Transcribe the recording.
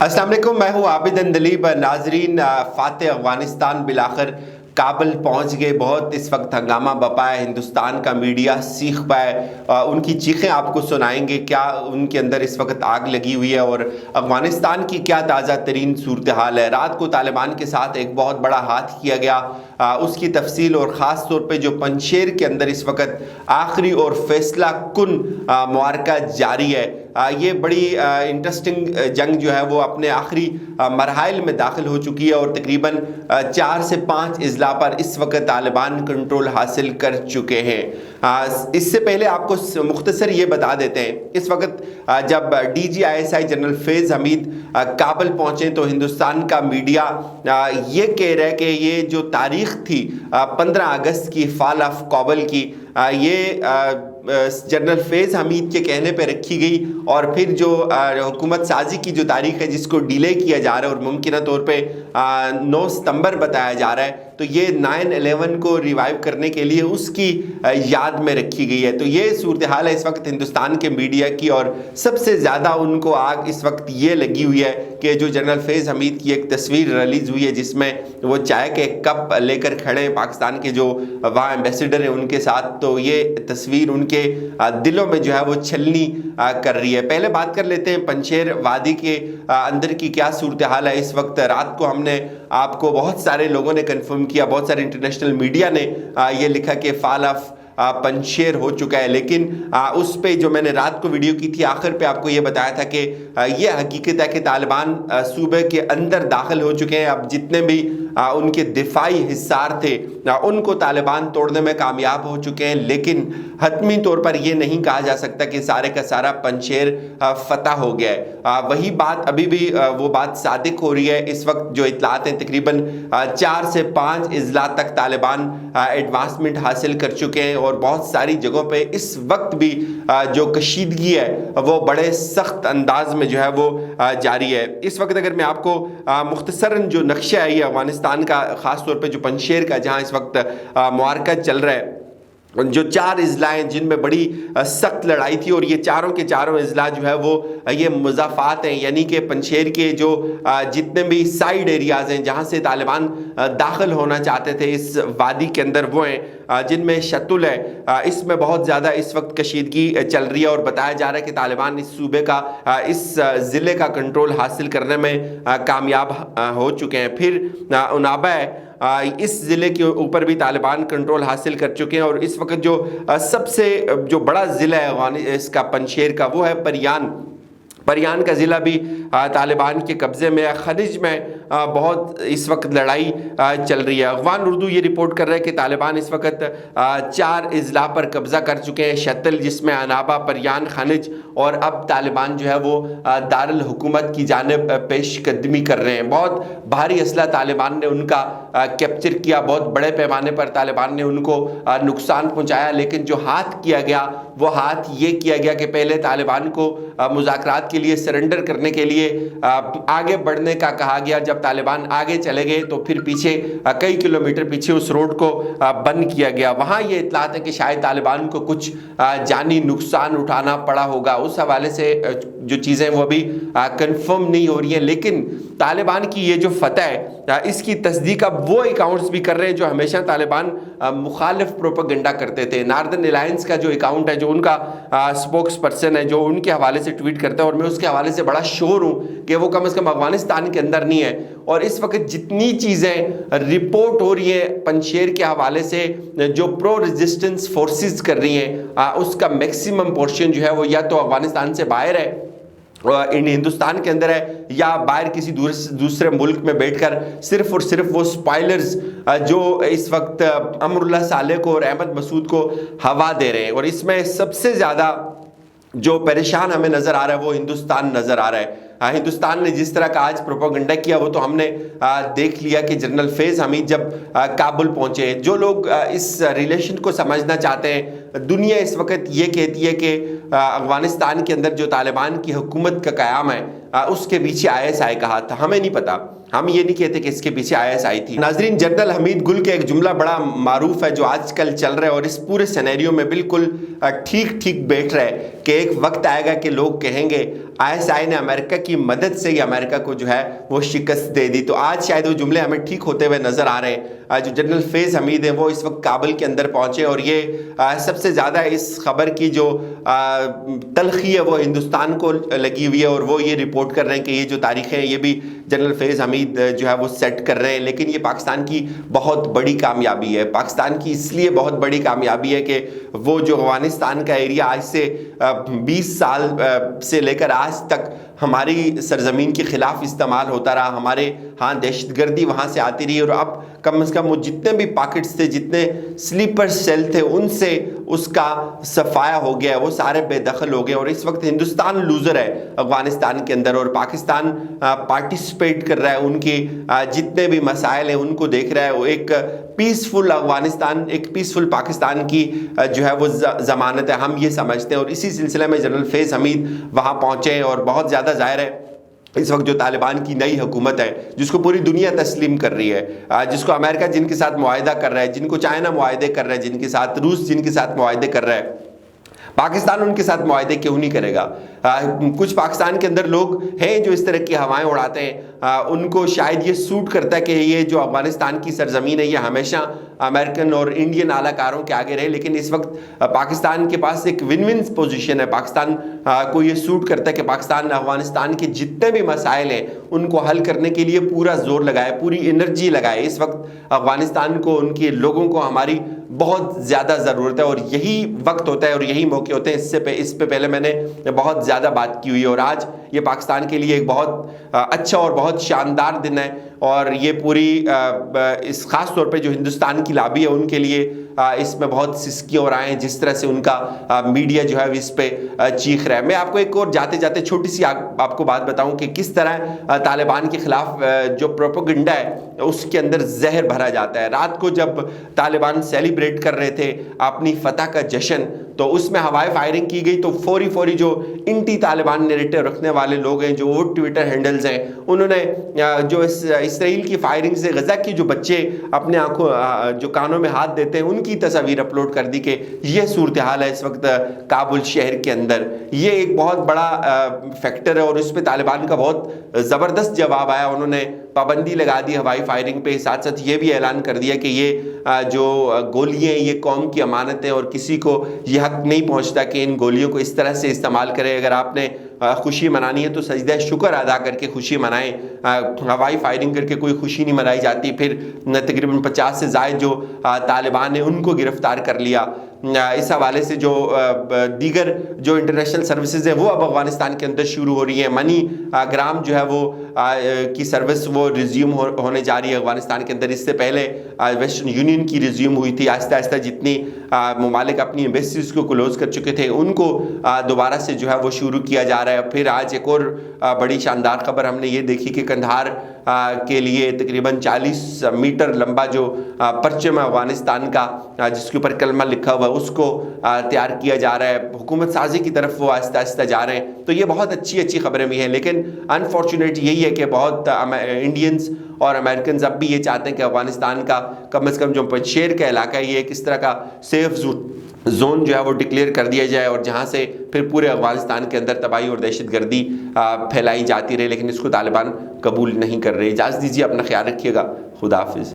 अस्सलाम वालेकुम, मैं हूँ आबिद अंदलीब। नाजरीन, फातेह अफगानिस्तान बिलाखिर काबुल पहुँच गए। बहुत इस वक्त हंगामा बपा है, हिंदुस्तान का मीडिया सीख पाए, उनकी चीखें आपको सुनाएंगे। क्या उनके अंदर इस वक्त आग लगी हुई है और अफगानिस्तान की क्या ताज़ा तरीन सूरत हाल है। रात को तालिबान के साथ एक बहुत बड़ा हाथ किया गया, उसकी तफसील और ख़ास तौर पे जो पंशेर के अंदर इस वक्त आखिरी और फैसला कुन मुआरका जारी है। ये बड़ी इंटरेस्टिंग जंग जो है वो अपने आखिरी मरहाइल में दाखिल हो चुकी है और तकरीबन 4 से 5 अजला पर इस वक्त तालिबान कंट्रोल हासिल कर चुके हैं। इससे पहले आपको मुख्तसर ये बता देते हैं, इस वक्त जब DGISI जनरल फैज़ हमीद काबुल पहुँचे तो हिंदुस्तान का मीडिया ये कह रहा है कि ये जो तारीख़ थी 15 अगस्त की फाल ऑफ काबुल की, ये जनरल फैज़ हमीद के कहने पे रखी गई और फिर जो हुकूमत साजी की जो तारीख है जिसको डिले किया जा रहा है और मुमकिन तौर पे 9 सितंबर बताया जा रहा है, तो ये 9/11 को रिवाइव करने के लिए उसकी याद में रखी गई है। तो ये सूरत हाल है इस वक्त हिंदुस्तान के मीडिया की और सबसे ज़्यादा उनको आग इस वक्त ये लगी हुई है कि जो जनरल फैज़ हमीद की एक तस्वीर रिलीज़ हुई है जिसमें वो चाय के कप लेकर खड़े हैं पाकिस्तान के जो वहाँ एम्बेसडर हैं उनके साथ, तो ये तस्वीर उनके दिलों में जो है वो छलनी कर रही है। पहले बात कर लेते हैं पंशेर वादी के अंदर की क्या सूरत हाल है इस वक्त। रात को हमने आपको बहुत सारे लोगों ने कंफर्म किया, बहुत सारे इंटरनेशनल मीडिया ने ये लिखा कि फाल ऑफ पंशेर हो चुका है, लेकिन उस पे जो मैंने रात को वीडियो की थी आखिर पे आपको ये बताया था कि ये हकीकत है कि तालिबान सूबे के अंदर दाखिल हो चुके हैं। अब जितने भी उनके दिफाई हिस्सार थे उनको तालिबान तोड़ने में कामयाब हो चुके हैं, लेकिन हतमी तौर पर यह नहीं कहा जा सकता कि सारे का सारा पंशेर फतह हो गया है। वही बात अभी भी वो बात सादिक हो रही है। इस वक्त जो इतलात हैं तकरीबन 4 से 5 अजला तक तालिबान एडवांसमेंट हासिल कर चुके हैं और बहुत सारी जगहों पे इस वक्त भी जो कशीदगी है वो बड़े सख्त अंदाज में जो है वो जारी है। इस वक्त अगर मैं आपको मुख्तसरन जो नक्शा है ये अफगानिस्तान का, ख़ास तौर पे जो पंशेर का जहाँ इस वक्त मुआरका चल रहा है, जो 4 अजला हैं जिनमें बड़ी सख्त लड़ाई थी और ये चारों के चारों अजला जो है वो ये मुज़ाफ़ात हैं, यानी कि पंशेर के जो जितने भी साइड एरियाज़ हैं जहाँ से तालिबान दाखिल होना चाहते थे इस वादी के अंदर, वो हैं जिनमें शतुल है। इसमें बहुत ज़्यादा इस वक्त कशीदगी चल रही है और बताया जा रहा है कि तालिबान इस सूबे का, इस ज़िले का कंट्रोल हासिल करने में कामयाब हो चुके हैं। फिर उनाबा है, इस ज़िले के ऊपर भी तालिबान कंट्रोल हासिल कर चुके हैं और इस वक्त जो सबसे जो बड़ा ज़िला है इसका पंशेर का वो है परियान का ज़िला भी तालिबान के कब्ज़े में है। खनिज में बहुत इस वक्त लड़ाई चल रही है। अफ़गान उर्दू ये रिपोर्ट कर रहा है कि तालिबान इस वक्त 4 अजला पर कब्ज़ा कर चुके हैं, शतल जिसमें अनाबा, परियान, खनिज, और अब तालिबान जो है वो दारुल हुकूमत की जानिब पेशकदमी कर रहे हैं। बहुत भारी असला तालिबान ने उनका कैप्चर किया, बहुत बड़े पैमाने पर तालिबान ने उनको नुकसान पहुँचाया, लेकिन जो हाथ किया गया वो हाथ ये किया गया कि पहले तालिबान को मुज़ाकरात के लिए सरेंडर करने के लिए आगे बढ़ने का कहा गया। जब तालिबान आगे चले गए तो फिर पीछे कई किलोमीटर पीछे उस रोड को बंद किया गया। वहाँ ये इतलात है कि शायद तालिबान को कुछ जानी नुकसान उठाना पड़ा होगा। उस हवाले से जो चीज़ें वो अभी कंफर्म नहीं हो रही हैं, लेकिन तालिबान की ये जो फतह है इसकी तस्दीक अब वो अकाउंट्स भी कर रहे हैं जो हमेशा तालिबान मुखालिफ प्रोपेगेंडा करते थे। नॉर्दर्न अलायंस का जो अकाउंट है, जो उनका स्पोक्स पर्सन है, जो उनके हवाले से ट्वीट करता है, और मैं उसके हवाले से बड़ा श्योर हूँ कि वो कम से कम अफगानिस्तान के अंदर नहीं है। और इस वक्त जितनी चीज़ें रिपोर्ट हो रही हैं पंशेर के हवाले से जो प्रो रेजिस्टेंस फोर्सेस कर रही हैं उसका मैक्सिमम पोर्शन जो है वो या तो अफगानिस्तान से बाहर है, हिंदुस्तान के अंदर है, या बाहर किसी दूसरे मुल्क में बैठकर सिर्फ और सिर्फ वो स्पॉयलर्स जो इस वक्त अमरुल्लाह सालेह को और अहमद मसूद को हवा दे रहे हैं। और इसमें सबसे ज़्यादा जो परेशान हमें नज़र आ रहा है वो हिंदुस्तान नज़र आ रहा है। हिंदुस्तान ने जिस तरह का आज प्रोपेगेंडा किया वो तो हमने देख लिया कि जनरल फैज़ हमीद जब काबुल पहुंचे, जो लोग इस रिलेशन को समझना चाहते हैं دنیا اس وقت یہ کہتی ہے کہ افغانستان کے اندر جو طالبان کی حکومت کا قیام ہے اس کے پیچھے ISI کا ہاتھ تھا. ہمیں نہیں پتا, ہم یہ نہیں کہتے کہ اس کے پیچھے ISI تھی. ناظرین, جنرل حمید گل کے ایک جملہ بڑا معروف ہے جو آج کل چل رہا ہے اور اس پورے سینیریو میں بالکل ٹھیک بیٹھ رہا ہے کہ ایک وقت آئے گا کہ لوگ کہیں گے ISI نے امریکہ کی مدد سے ہی امریکہ کو جو ہے وہ شکست دے دی. تو آج شاید وہ جملے ہمیں ٹھیک ہوتے ہوئے نظر آ رہے ہیں. جو جنرل فیض حمید ہیں وہ اس وقت کابل کے اندر پہنچے اور یہ سب سے زیادہ اس خبر کی جو تلخی ہے وہ ہندوستان کو لگی ہوئی ہے اور وہ یہ رپورٹ کر رہے ہیں کہ یہ جو تاریخیں ہیں یہ بھی جنرل فیض حمید جو ہے وہ سیٹ کر رہے ہیں. لیکن یہ پاکستان کی بہت بڑی کامیابی ہے. پاکستان کی اس لیے بہت بڑی کامیابی ہے کہ وہ جو افغانستان کا ایریا آج سے 20 سال سے لے کر آج تک ہماری سرزمین کے خلاف استعمال ہوتا رہا, ہمارے ہاں دہشت گردی وہاں سے آتی رہی اور اب کم از کم وہ جتنے بھی پاکٹس تھے, جتنے سلیپر سیل تھے, ان سے اس کا صفایا ہو گیا ہے, وہ سارے بے دخل ہو گئے. اور اس وقت ہندوستان لوزر ہے افغانستان کے اندر اور پاکستان پارٹیسپیٹ کر رہا ہے, ان کے جتنے بھی مسائل ہیں ان کو دیکھ رہا ہے. وہ ایک پیسفل افغانستان, ایک پیسفل پاکستان کی جو ہے وہ ضمانت ہے, ہم یہ سمجھتے ہیں. اور اسی سلسلے میں جنرل فیض حمید وہاں پہنچے ہیں اور بہت زیادہ ظاہر ہے اس وقت جو طالبان کی نئی حکومت ہے جس کو پوری دنیا تسلیم کر رہی ہے, جس کو امریکہ جن کے ساتھ معاہدہ کر رہا ہے, جن کو چائنا معاہدے کر رہا ہے, جن کے ساتھ روس جن کے ساتھ معاہدے کر رہا ہے, پاکستان ان کے ساتھ معاہدے کیوں نہیں کرے گا؟ کچھ پاکستان کے اندر لوگ ہیں جو اس طرح کی ہوائیں اڑاتے ہیں, ان کو شاید یہ سوٹ کرتا ہے کہ یہ جو افغانستان کی سرزمین ہے یہ ہمیشہ امریکن اور انڈین اعلیٰ کاروں کے آگے رہے. لیکن اس وقت پاکستان کے پاس ایک ون ون پوزیشن ہے. پاکستان کو یہ سوٹ کرتا ہے کہ پاکستان افغانستان کے جتنے بھی مسائل ہیں ان کو حل کرنے کے لیے پورا زور لگائے, پوری انرجی لگائے. اس وقت افغانستان کو, ان کے لوگوں کو ہماری بہت زیادہ ضرورت ہے اور یہی وقت ہوتا ہے اور یہی موقع ہوتے ہیں. اس پہ پہلے میں نے بہت زیادہ بات کی ہوئی ہے اور آج یہ پاکستان کے لیے ایک بہت اچھا اور بہت شاندار دن ہے. اور یہ پوری اس خاص طور پہ جو ہندوستان کی لابی ہے ان کے لیے اس میں بہت سسکیاں اور آئیں جس طرح سے ان کا میڈیا جو ہے اس پہ چیخ رہا ہے. میں آپ کو ایک اور جاتے جاتے چھوٹی سی آپ کو بات بتاؤں کہ کس طرح طالبان کے خلاف جو پروپیگنڈا ہے اس کے اندر زہر بھرا جاتا ہے. رات کو جب طالبان سیلیبریٹ کر رہے تھے اپنی فتح کا جشن تو اس میں ہوائی فائرنگ کی گئی تو فوری جو انٹی طالبان نیریٹو رکھنے والے لوگ ہیں, جو وہ ٹویٹر ہینڈلز ہیں, انہوں نے جو اسرائیل کی فائرنگ سے غزہ کی جو بچے اپنے آنکھوں جو کانوں میں ہاتھ دیتے ہیں ان کی تصاویر اپلوڈ کر دی کہ یہ صورتحال ہے اس وقت کابل شہر کے اندر. یہ ایک بہت بڑا فیکٹر ہے اور اس پہ طالبان کا بہت زبردست جواب آیا. انہوں نے پابندی لگا دی ہوائی فائرنگ پہ, ساتھ ساتھ یہ بھی اعلان کر دیا کہ یہ جو گولیاں یہ قوم کی امانت ہے اور کسی کو یہ حق نہیں پہنچتا کہ ان گولیوں کو اس طرح سے استعمال کرے. اگر آپ نے خوشی منانی ہے تو سجدہ شکر ادا کر کے خوشی منائیں. ہوائی فائرنگ کر کے کوئی خوشی نہیں منائی جاتی. پھر تقریباً 50 سے زائد جو طالبان نے ان کو گرفتار کر لیا. اس حوالے سے جو دیگر جو انٹرنیشنل سروسز ہیں وہ اب افغانستان کے اندر شروع ہو رہی ہیں. منی گرام جو ہے وہ کی سروس وہ ریزیوم ہونے جا رہی ہے افغانستان کے اندر. اس سے پہلے ویسٹرن یونین کی ریزیوم ہوئی تھی. آہستہ آہستہ جتنی ممالک اپنی ایمبیسیز کو کلوز کر چکے تھے ان کو دوبارہ سے جو ہے وہ شروع کیا جا رہا ہے. پھر آج ایک اور بڑی شاندار خبر ہم نے یہ دیکھی کہ قندھار کے لیے تقریباً 40 میٹر لمبا جو پرچم ہے افغانستان کا جس کے اوپر کلمہ لکھا ہوا ہے اس کو تیار کیا جا رہا ہے. حکومت سازی کی طرف وہ آہستہ آہستہ جا رہے ہیں. تو یہ بہت اچھی خبریں بھی ہیں. لیکن انفارچونیٹ یہی ہے کہ بہت انڈینز اور امریکنز اب بھی یہ چاہتے ہیں کہ افغانستان کا کم از کم جو پنجشیر کا علاقہ ہے یہ ایک اس طرح کا سیف زون جو ہے وہ ڈکلیئر کر دیا جائے اور جہاں سے پھر پورے افغانستان کے اندر تباہی اور دہشت گردی پھیلائی جاتی رہے. لیکن اس کو طالبان قبول نہیں کر رہے. اجازت دیجیے, اپنا خیال رکھیے گا. خدا حافظ.